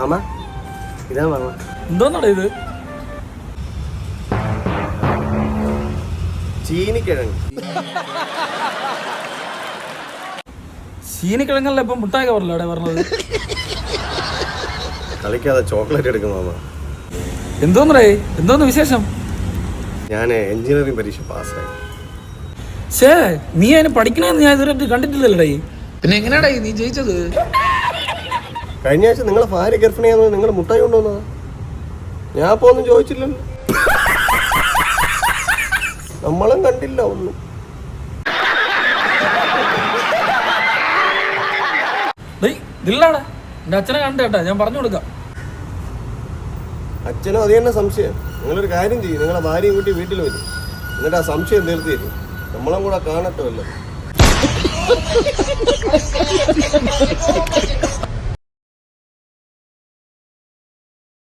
Mama ഇതാ mama. എന്തോന്നാടാ ഇത്? ചീനിക്കിഴങ്ങ്. ചീനിക്കിഴങ്ങല്ല ഇപ്പം മുട്ടായി കവറിലാടെ പറഞ്ഞത്. കളിക്കാതെ ചോക്ലേറ്റ് എടുക്കും മാമ. എന്തോന്നടേ, എന്തോന്ന് വിശേഷം? ഞാൻ എഞ്ചിനീയറിംഗ് പരീക്ഷ പാസ്സായി. ശേ, നീ അതിന് പഠിക്കണമെന്ന് ഞാൻ ഇതുവരെ കണ്ടിട്ടില്ലല്ലേ. പിന്നെ എങ്ങനെയാടാ നീ ജയിച്ചത്? കഴിഞ്ഞ ആഴ്ച നിങ്ങളെ ഭാര്യ ഗർഭിണിയാന്ന് നിങ്ങൾ മുട്ടായി കൊണ്ടുവന്നതാ. ഞാൻ അപ്പൊ ഒന്നും ചോദിച്ചില്ലല്ലോ. നമ്മളും കണ്ടില്ല ഒന്നും. ഇല്ലാടാ, എന്റെ അച്ഛനെ കണ്ടേട്ടാ, ഞാൻ പറഞ്ഞു കൊടുക്കാം. അച്ഛനും അത് തന്നെ സംശയം. നിങ്ങളൊരു കാര്യം ചെയ്യും, നിങ്ങളെ ഭാര്യയും കൂട്ടി വീട്ടിൽ വരും, എന്നിട്ട് ആ സംശയം തീർത്ത് തരും. നമ്മളും കൂടെ കാണട്ടല്ലോ.